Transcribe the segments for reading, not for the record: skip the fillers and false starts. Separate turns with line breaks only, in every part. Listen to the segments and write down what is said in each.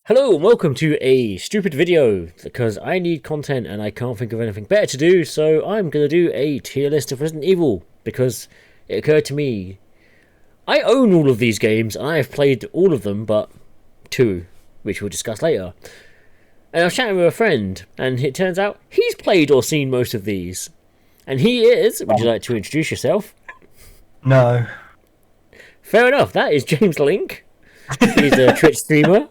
Hello and welcome to a stupid video because I need content and I can't think of anything better to do, so I'm going to do a tier list of Resident Evil because it occurred to me I own all of these games and I have played all of them but two, which we'll discuss later. And I was chatting with a friend and it turns out he's played or seen most of these. And he is, would you like to introduce yourself?
No.
Fair enough, that is jameslnk. He's a Twitch streamer.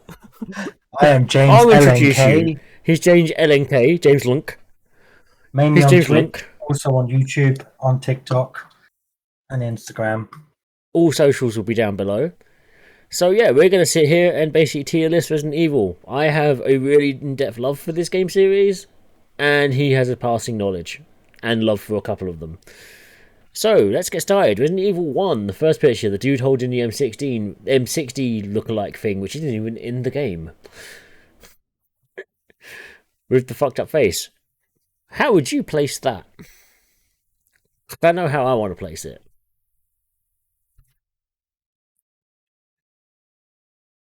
I am James
I'll introduce
LNK,
you. He's James LNK, James Lunk.
mainly
He's
on
James
Twitch,
Lunk.
also on YouTube, on TikTok, and Instagram.
All socials will be down below. So yeah, we're going to sit here and basically tier list Resident Evil. I have a really in-depth love for this game series, and he has a passing knowledge and love for a couple of them. So let's get started. Resident Evil 1, the first picture, the dude holding the M60 lookalike thing, which isn't even in the game. With the fucked up face. How would you place that? I don't know how I want to place it.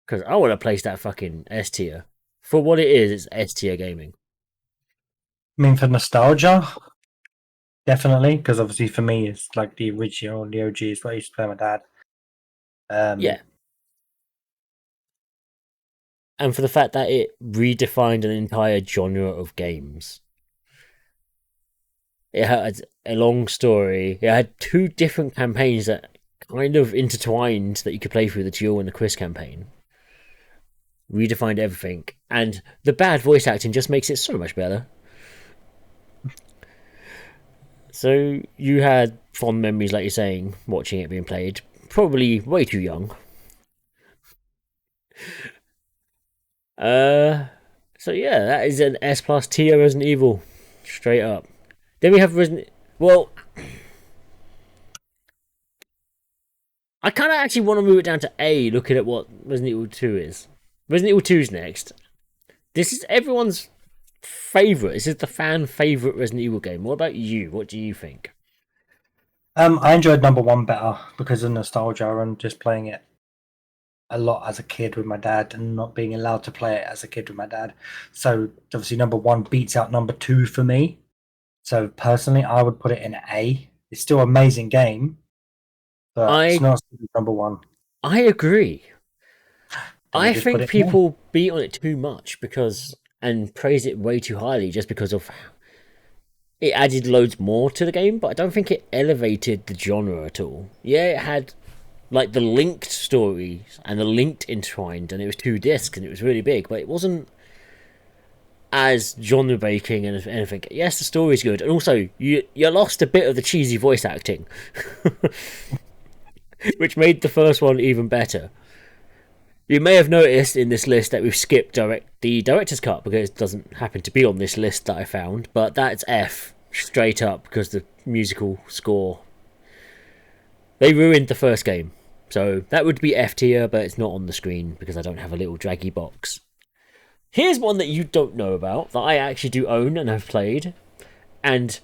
Because I want to place that fucking S tier. For what it is, it's S tier gaming.
I mean, for nostalgia, definitely, because obviously for me, it's like the original, the OG is what I used to play with my dad.
Yeah. And for the fact that it redefined an entire genre of games. It had a long story. It had two different campaigns that kind of intertwined that you could play through, the duel and the quiz campaign. Redefined everything. And the bad voice acting just makes it so much better. So you had fond memories, like you're saying, watching it being played. Probably way too young. So yeah, that is an S plus tier Resident Evil. Straight up. Then we have Resident... Well... I kind of actually want to move it down to A, looking at what Resident Evil 2 is. Resident Evil 2's next. This is everyone's favourite. This is the fan favourite Resident Evil game. What about you? What do you think?
I enjoyed number one better because of nostalgia and just playing it a lot as a kid with my dad and not being allowed to play it as a kid with my dad. So obviously number one beats out number two for me. So personally, I would put it in A. It's still an amazing game, but it's not number one.
I agree.
Then
I think people beat on it too much and praise it way too highly just because of it added loads more to the game, but I don't think it elevated the genre at all. Yeah, it had like the linked stories and the linked entwined, and it was 2 discs and it was really big, but it wasn't as genre breaking and anything. Yes, the story's good, and also you lost a bit of the cheesy voice acting, which made the first one even better. You may have noticed in this list that we've skipped the director's cut because it doesn't happen to be on this list that I found, but that's F straight up because the musical score, they ruined the first game. So that would be F tier, but it's not on the screen because I don't have a little draggy box. Here's one that you don't know about that I actually do own and have played, and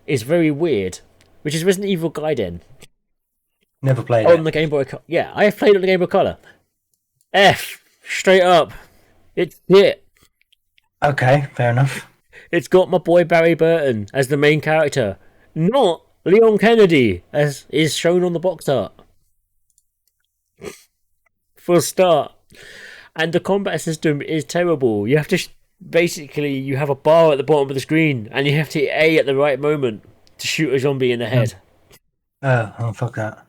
is very weird, which is Resident Evil Gaiden.
Never played
on the Game Boy. Yeah, I have played on the Game Boy Color. F straight up. It's it.
Okay, fair enough.
It's got my boy Barry Burton as the main character, not Leon Kennedy as is shown on the box art. For a start. And the combat system is terrible. You have to basically you have a bar at the bottom of the screen and you have to hit A at the right moment to shoot a zombie in the head.
Oh, fuck that.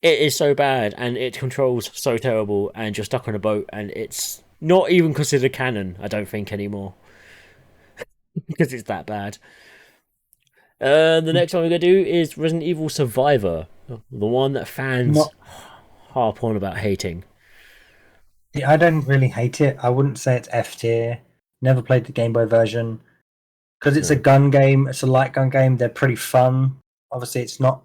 It is so bad and it controls so terrible and you're stuck on a boat and it's not even considered canon, I don't think, anymore. Because it's that bad. The next one we're going to do is Resident Evil Survivor. The one that fans harp on about hating.
Yeah, I don't really hate it. I wouldn't say it's F tier. Never played the Game Boy version. Because it's a gun game, it's a light gun game, they're pretty fun. Obviously, it's not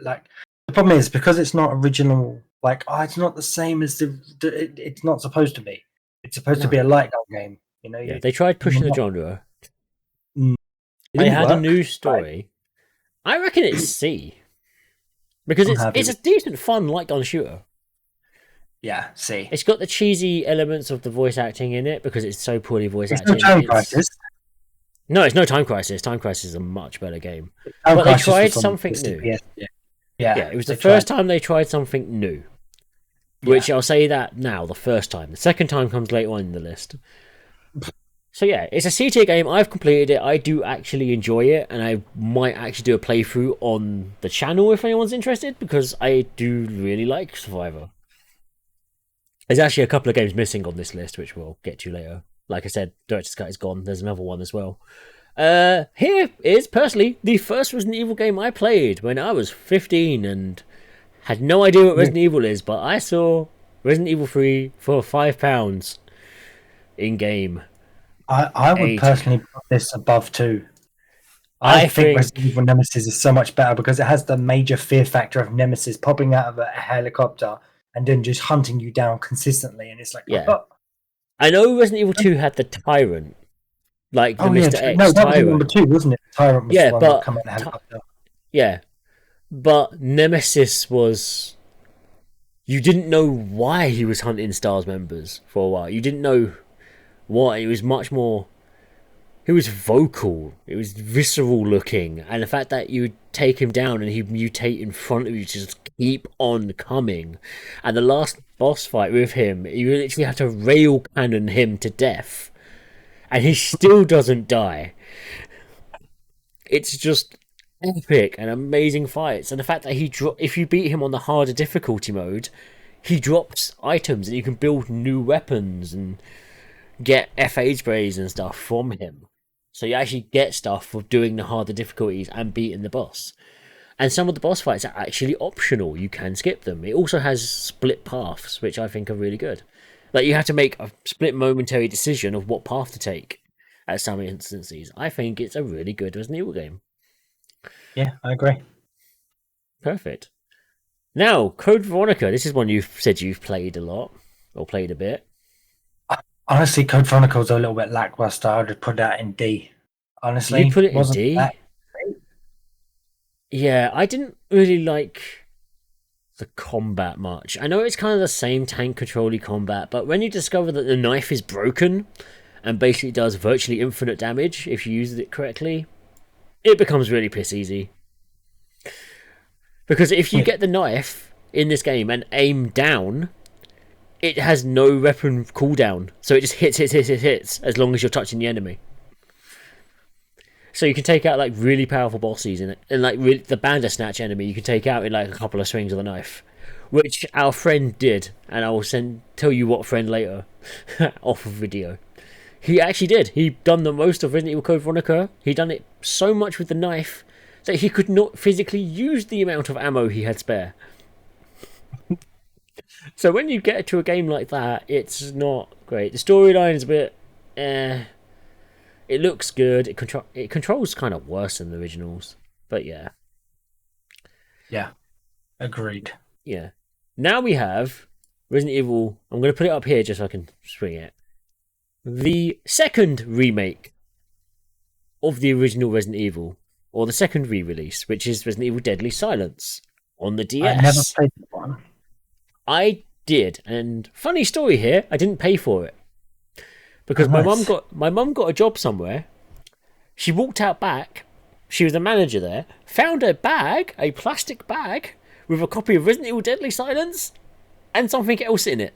like... The problem is, because it's not original, like, it's not the same as it's not supposed to be. It's supposed to be a light gun game. You know,
yeah, they tried pushing the genre. They had a new story. I reckon it's C. Because it's a decent, fun light gun shooter.
Yeah, see.
It's got the cheesy elements of the voice acting in it because it's so poorly voice
It's no
acted.
Time
It's
Crisis.
no, it's no Time Crisis. Time Crisis is a much better game,
Time
but they
Crisis
tried
was on
something
the
new.
PS.
Yeah,
Yeah,
it was the
they tried.
first time they tried something new.
Yeah.
Which I'll say that now, the first time. The second time comes later on in the list. So yeah, it's a C tier game. I've completed it. I do actually enjoy it, and I might actually do a playthrough on the channel if anyone's interested, because I do really like Survivor. There's actually a couple of games missing on this list, which we'll get to later. Like I said, Director's Cut is gone. There's another one as well. Here is personally the first Resident Evil game I played when I was 15 and had no idea what Resident Evil is, but I saw Resident Evil 3 for £5 in game.
I would
Age.
personally put this above two. I
I
think Resident
think,
Evil Nemesis is so much better because it has the major fear factor of Nemesis popping out of a helicopter and then just hunting you down consistently. And it's like,
yeah.
oh,
I know Resident Evil 2 had the Tyrant, like the
oh yeah,
Mr.
true. No,
X
that was number
Tyrant.
two, wasn't it? Tyrant was the
Yeah,
one that come out of the helicopter.
yeah, but Nemesis was. You didn't know why he was hunting Stars members for a while. You didn't know why. It was much more. It was vocal. It was visceral looking, and the fact that you would take him down and he'd mutate in front of you to just keep on coming. And the last boss fight with him, you literally have to rail cannon him to death, and he still doesn't die. It's just epic and amazing fights, and the fact that if you beat him on the harder difficulty mode, he drops items and you can build new weapons and get FA sprays and stuff from him. So you actually get stuff for doing the harder difficulties and beating the boss. And some of the boss fights are actually optional. You can skip them. It also has split paths, which I think are really good. Like you have to make a split momentary decision of what path to take at some instances. I think it's a really good Resident Evil game.
Yeah, I agree.
Perfect. Now, Code Veronica. This is one you've said you've played a lot or played a bit.
Honestly, Code Chronicles are a little bit lackluster. I would put that in D.
You
Honestly,
put it in
wasn't
D.
that great.
Yeah, I didn't really like the combat much. I know it's kind of the same tank controlly combat, but when you discover that the knife is broken and basically does virtually infinite damage if you use it correctly, it becomes really piss easy. Because if you
Yeah,
get the knife in this game and aim down, it has no weapon cooldown, so it just hits as long as you're touching the enemy. So you can take out like really powerful bosses in it, and like really, the Bandersnatch enemy you can take out in like a couple of swings of the knife, which our friend did, and I will tell you what friend later off of video. He actually did. He done the most of Resident Evil Code Veronica. He done it so much with the knife that he could not physically use the amount of ammo he had spare. So when you get to a game like that, it's not great. The storyline is a bit, it looks good. It controls kind of worse than the originals, but yeah,
yeah, agreed.
yeah. Now we have Resident Evil. I'm going to put it up here just so I can swing it. The second remake of the original Resident Evil, or the second re-release, which is Resident Evil Deadly Silence on the
I never
DS.
played that one.
I did, and funny story here, I didn't pay for it
Oh,
because
nice.
my mum got a job somewhere. She walked out back. She was the manager there. Found a bag, a plastic bag, with a copy of Resident Evil Deadly Silence and something else in it.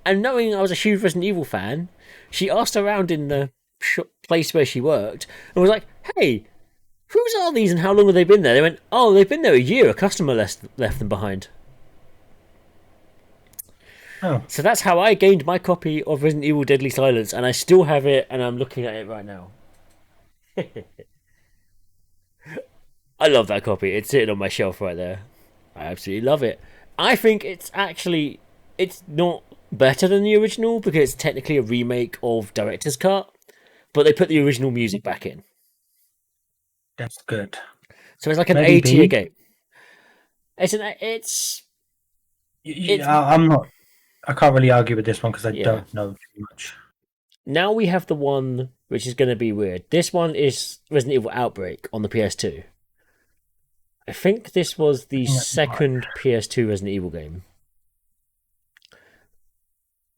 And knowing I was a huge Resident Evil fan, she asked around in the place where she worked and was like, "Hey, whose are these and how long have they been there?" They went, "Oh, they've been there a year. A customer left them behind."
Oh,
So that's how I gained my copy of Resident Evil Deadly Silence, and I still have it, and I'm looking at it right now. I love that copy. It's sitting on my shelf right there. I absolutely love it. I think it's not better than the original because it's technically a remake of Director's Cut, but they put the original music back in.
that's good.
So it's like an
Maybe
A tier
B.
game. It's it's
I'm not. I can't really argue with this one because I
yeah.
don't know too much.
Now we have the one which is going to be weird. This one is Resident Evil Outbreak on the PS2. I think this was
I
the
think that's right.
second PS2 Resident Evil game.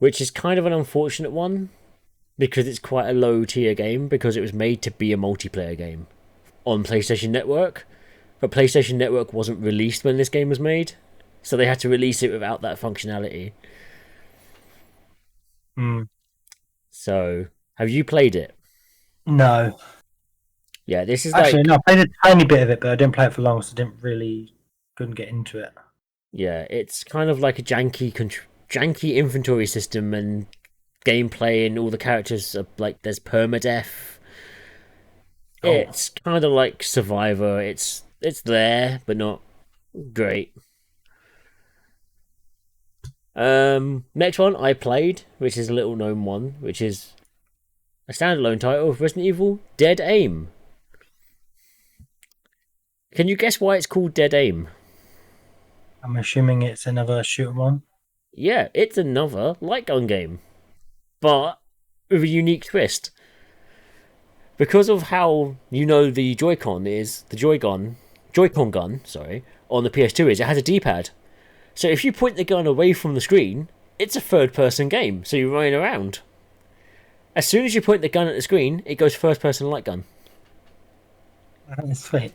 which is kind of an unfortunate one because it's quite a low tier game because it was made to be a multiplayer game on PlayStation Network, but PlayStation Network wasn't released when this game was made, so they had to release it without that functionality.
Mm.
So, have you played it?
No,
Yeah, this is
actually,
like
no. I played a tiny bit of it, but I didn't play it for long, so I didn't really couldn't get into it.
yeah, it's kind of like a janky inventory system and gameplay, and all the characters are like there's permadeath.
Oh,
It's kind of like Survivor. It's there, but not great. Next one I played, which is a little known one, which is a standalone title of Resident Evil: Dead Aim. Can you guess why it's called Dead Aim?
I'm assuming it's another shoot 'em one.
Yeah, it's another light gun game, but with a unique twist. Because of how the Joy-Con is the Joy-Con gun, sorry, on the PS2 is it has a D-pad. So if you point the gun away from the screen, it's a third-person game. So you're running around. As soon as you point the gun at the screen, it goes first-person light gun,
That's sweet.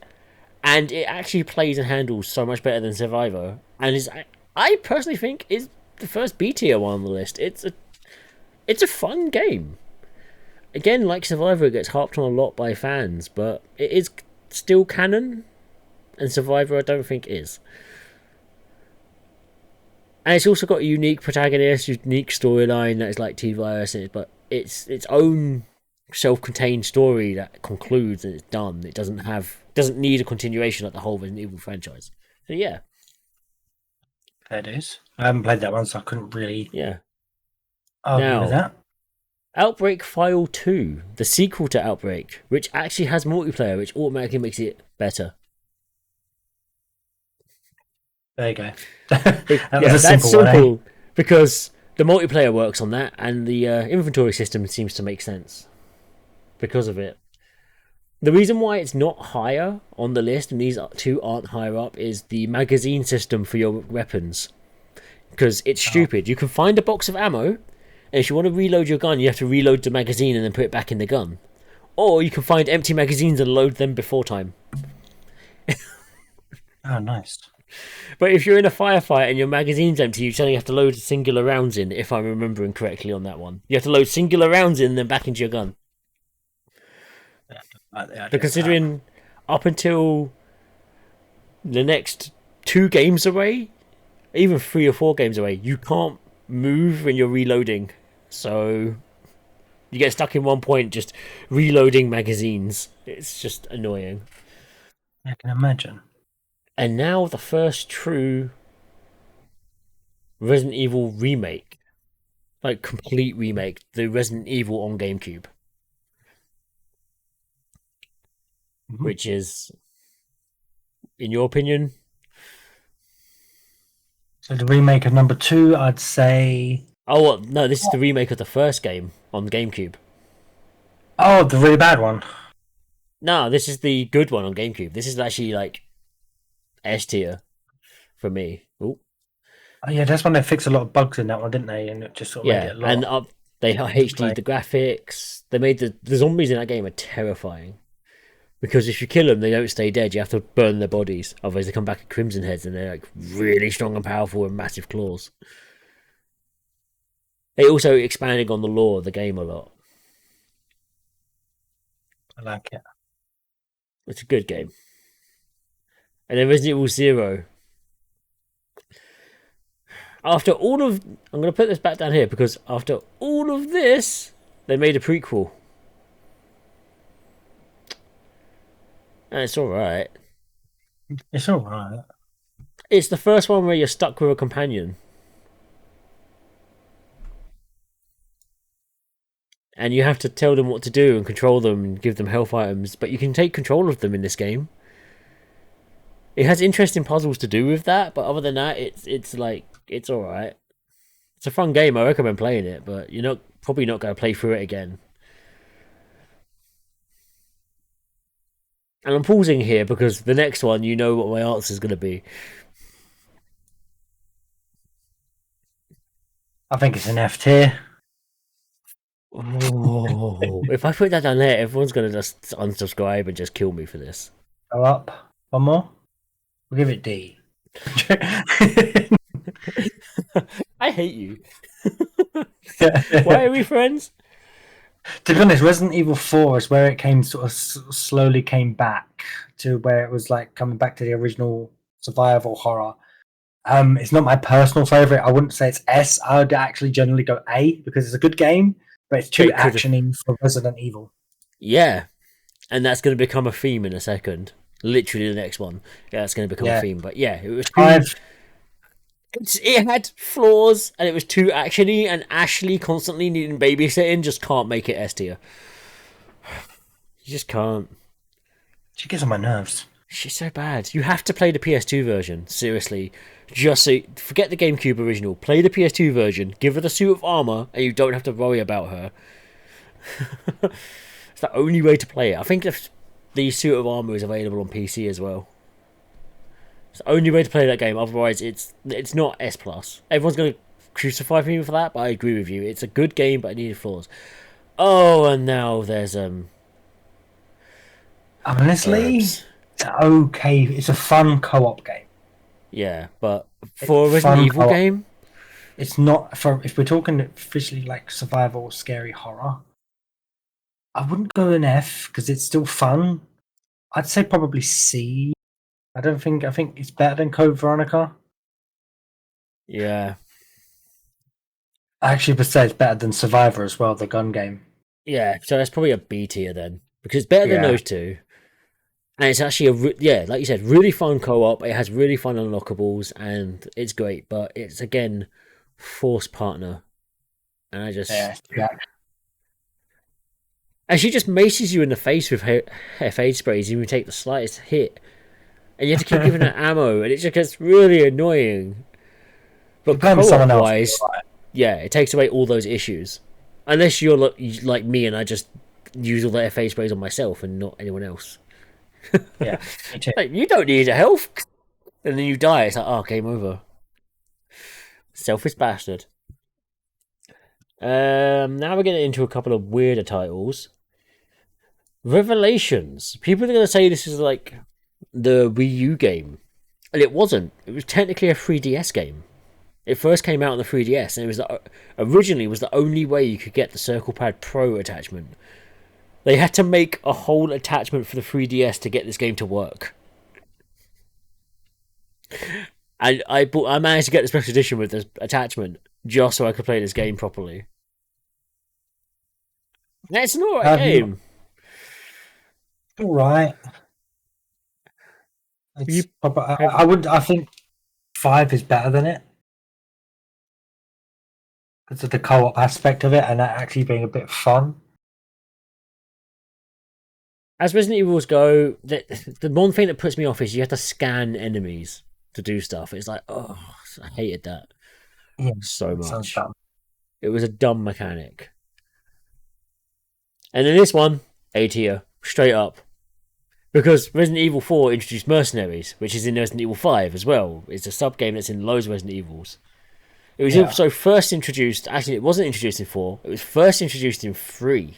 and it actually plays and handles so much better than Survivor. And I personally think is the first B tier one on the list. It's a fun game. Again, like Survivor, it gets harped on a lot by fans, but it is still canon, and Survivor I don't think is. And it's also got a unique protagonist, unique storyline that is like T-Virus, but it's its own self-contained story that concludes and it's done. It doesn't need a continuation like the whole Resident Evil franchise. So yeah,
Fair dues. I haven't played that one, so I couldn't really
yeah.
argue with
Now,
that.
Outbreak File 2, the sequel to Outbreak, which actually has multiplayer, which automatically makes it better.
There you go. That was
Yeah,
a
that's
simple one, eh?
simple because the multiplayer works on that, and the inventory system seems to make sense because of it. The reason why it's not higher on the list and these two aren't higher up is the magazine system for your weapons. Because it's
Oh,
stupid. You can find a box of ammo, and if you want to reload your gun, you have to reload the magazine and then put it back in the gun. Or you can find empty magazines and load them before time.
oh, nice.
But if you're in a firefight and your magazine's empty, you only have to load singular rounds in, if I'm remembering correctly on that one. You have to load singular rounds in and then back into your gun.
I like the
But
idea of that.
considering up until the next 2 games away, even 3 or 4 games away, you can't move when you're reloading. So you get stuck in one point just reloading magazines. It's just annoying.
I can imagine.
And now the first true Resident Evil remake, like complete remake, the Resident Evil on GameCube,
Mhm.
which is, in your opinion,
So the remake of number two, I'd say.
oh well, no, this is the remake of the first game on GameCube.
Oh, the really bad one.
No, this is the good one on GameCube. This is actually like S tier for me. Ooh.
Oh, yeah, that's when they fixed a lot of bugs in that one, didn't they? And it just sort of made
Yeah,
it a
and
lot
they
easier to
HD'd
play.
the graphics. They made the zombies in that game are terrifying because if you kill them, they don't stay dead. You have to burn their bodies, otherwise they come back at Crimson Heads and they're like really strong and powerful with massive claws. They also expanded on the lore of the game a lot.
I like it.
It's a good game. And then Resident Evil Zero. After all of, I'm going to put this back down here because after all of this, they made a prequel, and it's all right.
It's all right.
It's the first one where you're stuck with a companion, and you have to tell them what to do and control them and give them health items. But you can take control of them in this game. It has interesting puzzles to do with that, but other than that, it's like it's all right. It's a fun game. I recommend playing it, but you're not probably not going to play through it again. And I'm pausing here because the next one, you know what my answer is going to be.
I think it's an F tier.
Oh, if I put that down there, everyone's gonna just unsubscribe and just kill me for this.
Go up. One more. We'll give it D.
I hate you. Why are we friends?
To be honest, Resident Evil 4 is where it came sort of slowly came back to where it was like coming back to the original survival horror. It's not my personal favorite. I wouldn't say it's S. I would actually generally go A because it's a good game, but it's too
It could have.
actiony for Resident Evil.
Yeah, and that's going to become a theme in a second. Literally the next one. Yeah, that's going to become a
Yeah,
theme. But yeah, it was too.
I've
It had flaws and it was too actiony, and Ashley constantly needing babysitting just can't make it S tier. You just can't.
she gets on my nerves.
She's so bad. You have to play the PS2 version. Seriously. Just so forget the GameCube original. Play the PS2 version. Give her the suit of armor, and you don't have to worry about her. It's the only way to play it. I think if the suit of armor is available on PC as well. It's the only way to play that game. Otherwise, it's not S plus. Everyone's gonna crucify me for that, but I agree with you. It's a good game, but it needed flaws. Oh, and now there's
Honestly,
herbs.
it's okay. It's a fun co-op game.
Yeah, but
It's
for a Resident
fun
Evil
co-op.
game,
It's not for if we're talking officially like survival, scary horror. I wouldn't go an F because it's still fun. I'd say probably C. I don't think. I think it's better than Code Veronica.
yeah,
I actually would say it's better than Survivor as well, the gun game.
yeah. So that's probably a B tier then, because it's better than
Yeah,
those two. And it's actually yeah, like you said, really fun co-op. It has really fun unlockables, and it's great. But it's again, force partner, and I just
yeah, yeah.
and she just maces you in the face with her FA sprays, even if you take the slightest hit, and you have to keep giving her ammo, and it just gets really annoying.
You're
But
playing with
co-op
someone else.
wise, yeah, it takes away all those issues. Unless you're like me and I just use all the FA sprays on myself and not anyone else.
Yeah, me too.
Like, you don't need a health, and then you die. It's like, oh, game over. Selfish bastard. Now we're getting into a couple of weirder titles. Revelations. People are going to say this is like the Wii U game, and it wasn't. It was technically a 3DS game. It first came out on the 3DS, and it was originally was the only way you could get the Circle Pad Pro attachment. They had to make a whole attachment for the 3DS to get this game to work. And I managed to get the special edition with this attachment just so I could play this game properly. And it's an alright
Have you?
game.
All right.
You
It's. I,
have
I would. I think 5 is better than it because of the co-op aspect of it and that actually being a bit fun.
as Resident Evils go, the one thing that puts me off is you have to scan enemies to do stuff. It's like, oh, I hated that
Yeah,
so
that sounds
much.
dumb.
It was a dumb mechanic. And in this one, A tier, straight up. Because Resident Evil 4 introduced Mercenaries, which is in Resident Evil 5 as well. It's a sub game that's in loads of Resident Evils. It was
Yeah.
also first introduced, actually, it wasn't introduced in 4, it was first introduced in 3.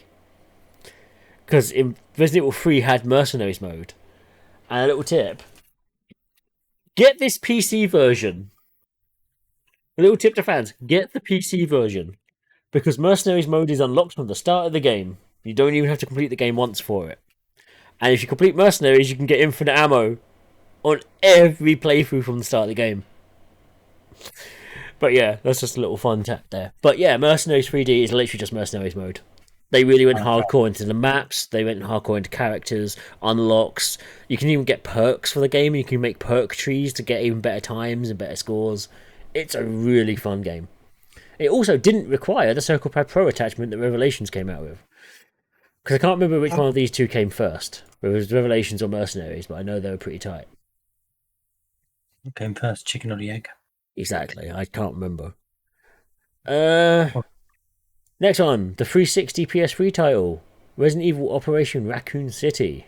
Because in Resident Evil 3 had Mercenaries mode. And a little tip get this PC version. A little tip to fans get the PC version. Because Mercenaries mode is unlocked from the start of the game. You don't even have to complete the game once for it. And if you complete Mercenaries, you can get infinite ammo on every playthrough from the start of the game. But yeah, that's just a little fun tap there. But yeah, Mercenaries 3D is literally just Mercenaries mode. They really went
Okay.
hardcore into the maps, they went hardcore into characters, unlocks. You can even get perks for the game, you can make perk trees to get even better times and better scores. It's a really fun game. It also didn't require the Circle Pad Pro attachment that Revelations came out with. Because I can't remember which one of these two came first. Whether it was Revelations or Mercenaries, but I know they were pretty tight.
What came first, chicken or the egg?
Exactly, I can't remember. Next one, the 360 PS3 title, Resident Evil Operation Raccoon City.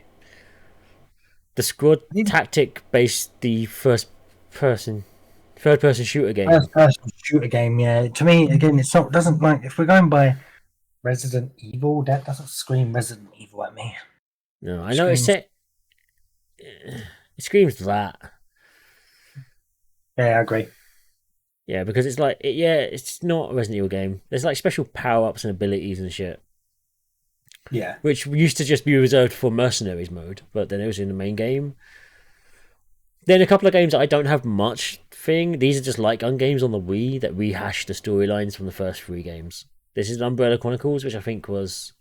The squad tactic based the first person third-person shooter game.
First person shooter game, yeah. To me, again, it's not doesn't like if we're going by Resident Evil, that doesn't scream Resident Evil at me.
No, I
It
know it's
screams,
set. It screams that.
yeah, I agree.
Yeah, because it's like, yeah, it's not a Resident Evil game. There's like special power ups and abilities and shit,
Yeah,
which used to just be reserved for mercenaries mode, but then it was in the main game. Then a couple of games that I don't have much thing. These are just light gun games on the Wii that rehash the storylines from the first three games. This is Umbrella Chronicles, which I think was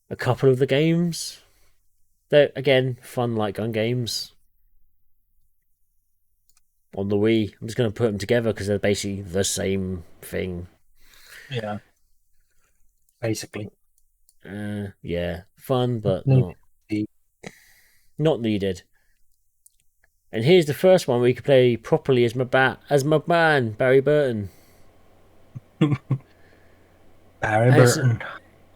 a couple of the games. They're again fun light gun games on the Wii. I'm just going to put them together because they're basically the same thing.
yeah, basically.
Yeah, fun, but
Need
not needed. And here's the first one where you can play properly as my man Barry Burton.
Barry Burton.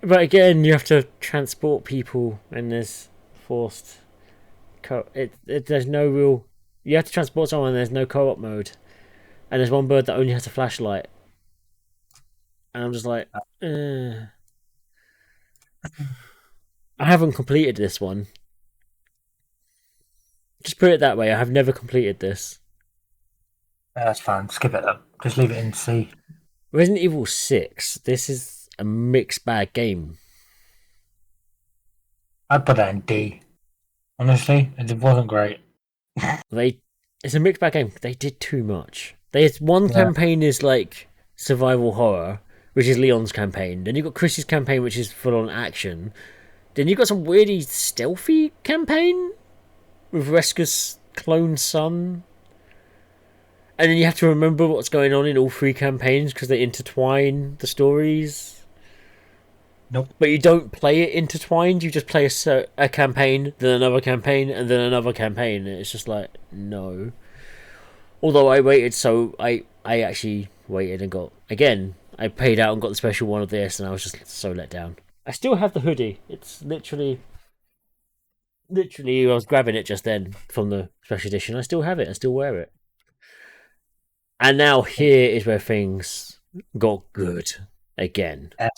But again, you have to transport people, and there's forced. There's no real. You have to transport someone. And there's no co-op mode, and there's one bird that only has a flashlight. And I'm just like, I haven't completed this one. Just put it that way. I have never completed this.
That's fine. Skip it up. Just leave it in C.
Resident Evil 6. This is a mixed bag game.
I'd put that in D. Honestly, it wasn't great.
It's a mixed bag game. They did too much. There's one campaign is like survival horror, which is Leon's campaign. Then you've got Chris's campaign, which is full on action. Then you've got some weirdly stealthy campaign with Resca's clone son. And then you have to remember what's going on in all three campaigns because they intertwine the stories.
Nope.
But you don't play it intertwined. You just play a campaign, then another campaign, and then another campaign. And it's just like, no. Although I waited, so I actually waited and got... Again, I paid out and got the special one of this, and I was just so let down. I still have the hoodie. It's literally, I was grabbing it just then from the special edition. I still have it. I still wear it. And now here is where things got good again.
S.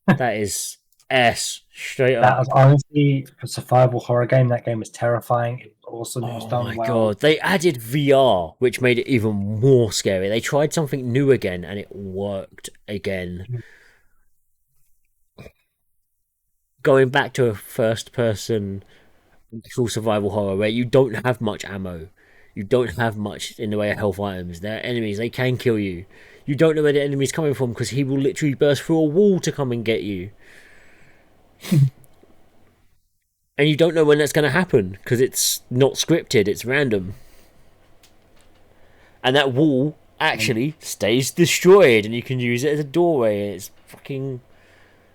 That is S straight
That
up.
was honestly a survival horror game. That game was terrifying. It was awesome. It was done
my
well.
god. They added VR, which made it even more scary. They tried something new again and it worked again. Going back to a first person actual survival horror where you don't have much ammo. You don't have much in the way of health items. They're enemies. They can kill you. You don't know where the enemy's coming from because he will literally burst through a wall to come and get you. And you don't know when that's going to happen because it's not scripted. It's random. And that wall actually stays destroyed and you can use it as a doorway. And it's fucking...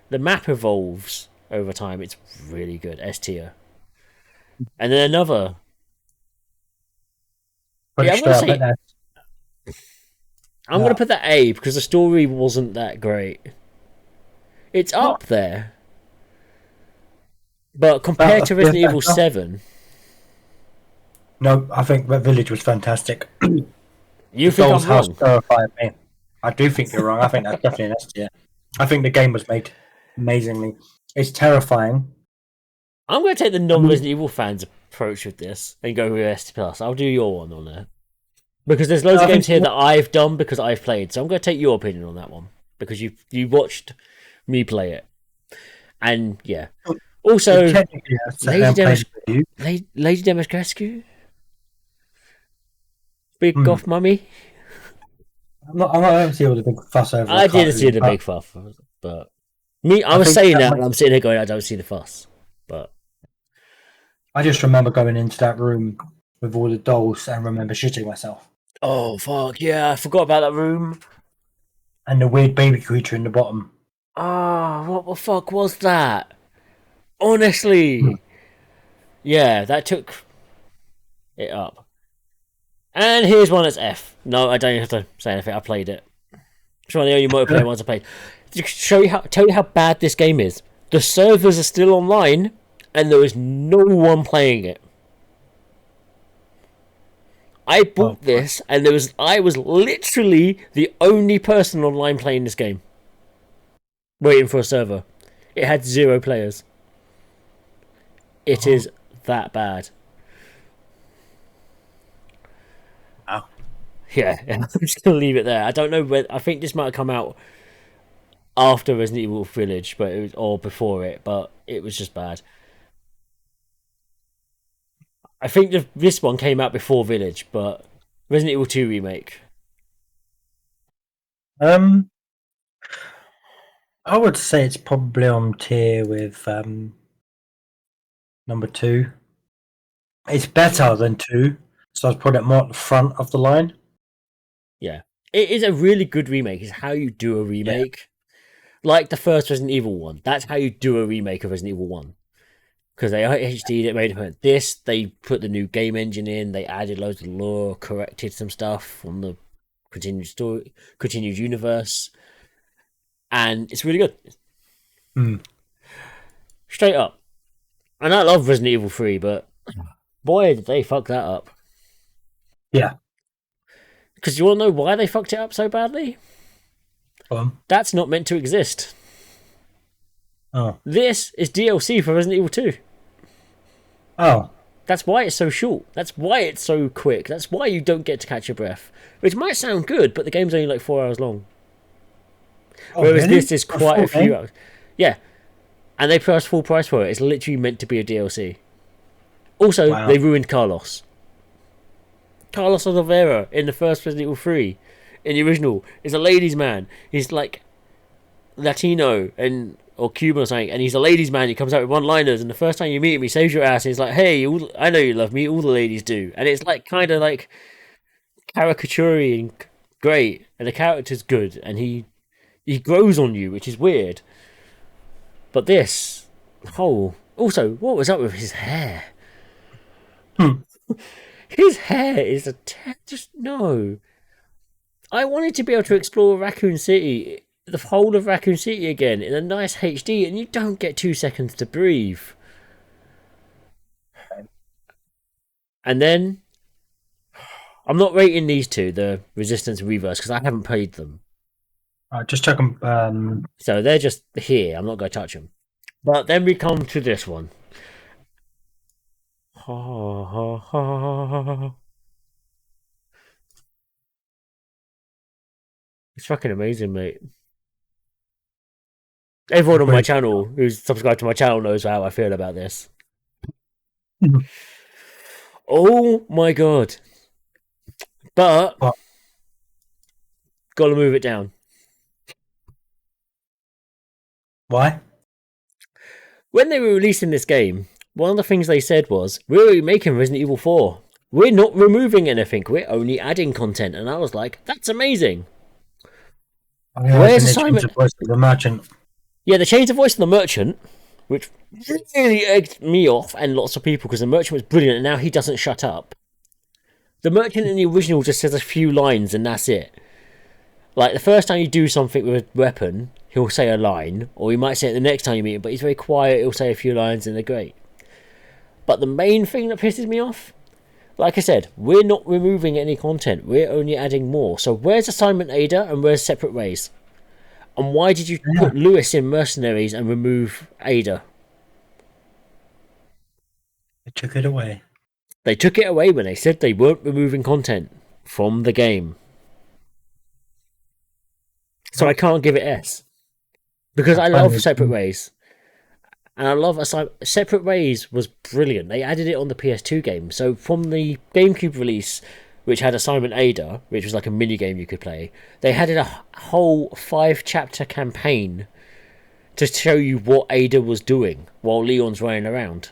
The map evolves over time. It's really good. S tier. And then another...
Pretty
I'm going to
straight
say...
up
I'm going to put that A because the story wasn't that great. It's up there. But compared to Resident Evil 7...
No, I think that Village was fantastic.
You think I'm
House
wrong?
terrified me. I do think you're wrong. I think that's definitely an S tier. I think the game was made amazingly. It's terrifying.
I'm going to take the non-Resident Evil fans' approach with this and go with S+. I'll do your one on there. Because there's loads of games here that I've done because I've played. So I'm going to take your opinion on that one. Because you watched me play it. And, yeah. Also, Lady Demetrescu? Big goth mummy?
I'm not going to see all the big fuss over it.
I didn't see the big fuss. But I was saying that and I'm sitting here going, I don't see the fuss. But
I just remember going into that room with all the dolls and remember shitting myself.
Oh, fuck, yeah, I forgot about that room.
And the weird baby creature in the bottom.
Oh, what the fuck was that? Honestly. Yeah, that took it up. And here's one that's F. No, I don't even have to say anything. I played it. It's one of the only multiplayer ones I played. Tell you how bad this game is. The servers are still online, and there is no one playing it. I
Oh,
bought this, and I was literally the only person online playing this game, waiting for a server. It had 0 players. It
oh,
is that bad.
wow.
Yeah, I'm just gonna leave it there. I don't know where. I think this might have come out after Resident Evil Village, but it was or before it, but it was just bad. I think this one came out before Village, but Resident Evil 2 remake.
Um, I would say it's probably on tier with number two. It's better than two, so I'd put it more at the front of the line.
Yeah, it is a really good remake. It's how you do a
Yeah.
remake, like the first Resident Evil one. That's how you do a remake of Resident Evil One. Because they HD'd it, made it this. They put the new game engine in. They added loads of lore, corrected some stuff from the continued story, continued universe, and it's really good.
Mm.
Straight up. And I love Resident Evil 3, but boy, did they fuck that up.
Yeah.
Because you want to know why they fucked it up so badly? That's not meant to exist.
Oh.
This is DLC for Resident Evil 2.
Oh.
That's why it's so short. That's why it's so quick. That's why you don't get to catch your breath. Which might sound good, but the game's only like 4 hours long.
Oh,
Whereas
really?
this is quite a few hours. Yeah. And they put us full price for it. It's literally meant to be a DLC. Also,
Wow.
they ruined Carlos. Carlos Oliveira in the first Resident Evil 3, in the original, is a ladies' man. He's like Latino and or Cuban or something, and he's a ladies' man. He comes out with one-liners, and the first time you meet him, he saves your ass. And he's like, "Hey, I know you love me. All the ladies do." And it's like kind of like caricature great, and the character's good, and he grows on you, which is weird. But this, also, what was up with his hair?
Hmm.
His hair is just no. I wanted to be able to explore Raccoon City, the whole of Raccoon City again in a nice HD, and you don't get 2 seconds to breathe. And then I'm not rating these two, the Resistance and Reverse, because I haven't played them,
Just check them.
so they're just here. I'm not going to touch them. But then we come to this one. It's fucking amazing, mate. Everyone on my
Agreed.
channel who's subscribed to my channel knows how I feel about this. Oh my god. But
What?
gotta move it down.
Why?
When they were releasing this game, one of the things they said was, we're remaking Resident Evil 4. We're not removing anything, we're only adding content. And I was like, that's amazing.
Oh, yeah,
Where's
then they changed
Simon?
the voice of the merchant.
Yeah, they changed the voice of the merchant, which really egged me off and lots of people because the merchant was brilliant and now he doesn't shut up. The merchant in the original just says a few lines and that's it. Like the first time you do something with a weapon, he'll say a line, or he might say it the next time you meet him, but he's very quiet, he'll say a few lines and they're great. But the main thing that pisses me off, like I said, we're not removing any content, we're only adding more. So where's Assignment Ada and where's Separate Ways? And why did you
Yeah.
put Lewis in Mercenaries and remove Ada?
They took it away.
They took it away when they said they weren't removing content from the game. So I can't give it S. Because I love Separate Ways. And I love Separate Ways was brilliant. They added it on the PS2 game. So from the GameCube release, which had Assignment Ada, which was like a mini game you could play, they added a whole 5-chapter campaign to show you what Ada was doing while Leon's running around.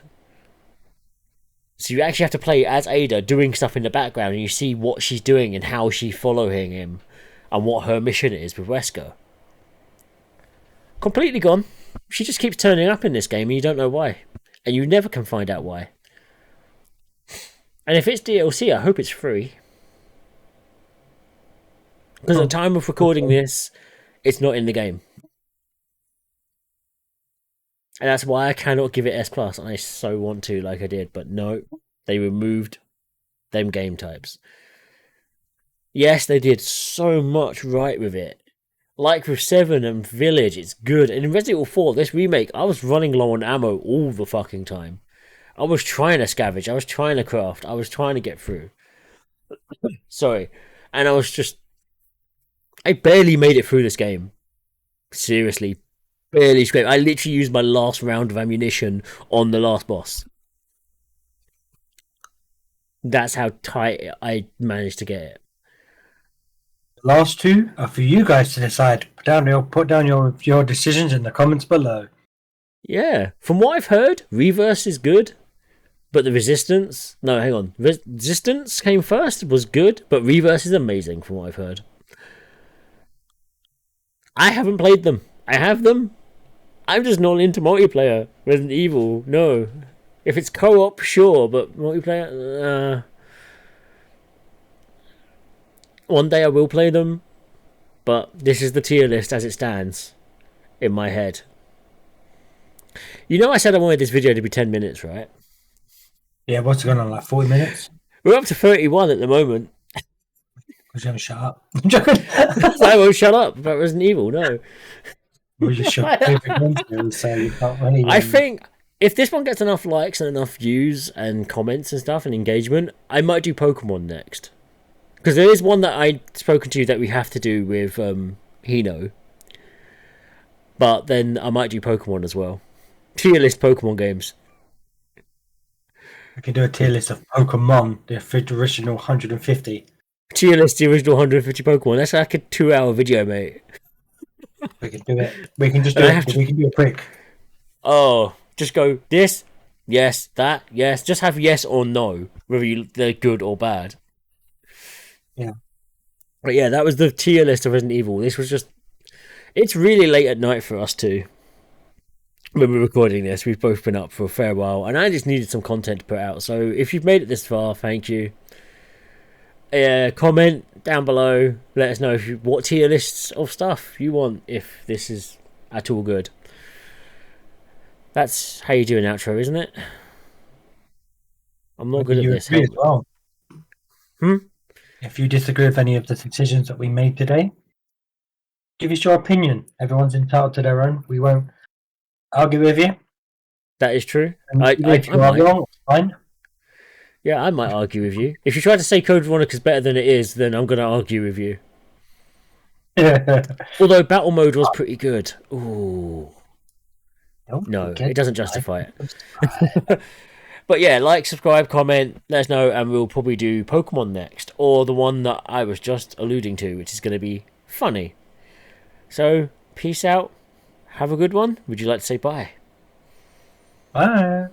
So you actually have to play as Ada doing stuff in the background and you see what she's doing and how she's following him and what her mission is with Wesker. Completely gone. She just keeps turning up in this game and you don't know why. And you never can find out why. And if it's DLC, I hope it's free. Because at the time of recording this, it's not in the game. And that's why I cannot give it S+, and I so want to like I did, but no, they removed them game types. Yes, they did so much right with it. Like with 7 and Village, it's good. And in Resident Evil 4, this remake, I was running low on ammo all the fucking time. I was trying to scavenge, I was trying to craft, I was trying to get through. Sorry. And I was just. I barely made it through this game. Seriously. Barely scraped. I literally used my last round of ammunition on the last boss. That's how tight I managed to get it.
The last two are for you guys to decide. Put down your decisions in the comments below.
Yeah. From what I've heard, Reverse is good. But the Resistance. No, hang on. Resistance came first, was good. But Reverse is amazing from what I've heard. I haven't played them. I have them. I'm just not into multiplayer. Resident Evil, no. If it's co-op, sure, but multiplayer, one day I will play them, but this is the tier list as it stands in my head. You know I said I wanted this video to be 10 minutes, right?
Yeah, what's going on, like 40 minutes?
We're up to 31 at the moment.
Because you haven't shut up. I'm joking.
I won't shut up about Resident Evil, no.
We just shut everything, so you can't really.
I think if this one gets enough likes and enough views and comments and stuff and engagement, I might do Pokemon next. Because there is one that I'd spoken to that we have to do with Hino. But then I might do Pokemon as well. Tier list Pokemon games.
We can do a tier list of Pokemon, the original 150.
Tier list the original 150 Pokemon. That's like a 2-hour video, mate.
We can do it. We can just do it. We can do it quick.
Oh, just go this, yes, that, yes. Just have yes or no, whether they're good or bad.
Yeah.
But yeah, that was the tier list of Resident Evil. This was just. It's really late at night for us too. When we're recording this, we've both been up for a fair while, and I just needed some content to put out. So if you've made it this far, thank you. Comment down below. Let us know what tier lists of stuff you want, if this is at all good. That's how you do an outro, isn't it? I'm not good at this.
As well.
Hmm?
If you disagree with any of the decisions that we made today, give us your opinion. Everyone's entitled to their own. We won't argue with you.
That is true.
If you are wrong, fine.
Yeah, I might argue with you. If you try to say Code Veronica's better than it is, then I'm going to argue with you. Although battle mode was pretty good. Ooh. No, it doesn't justify it. But yeah, like, subscribe, comment, let us know, and we'll probably do Pokemon next. Or the one that I was just alluding to, which is going to be funny. So, peace out. Have a good one. Would you like to say bye?
Bye.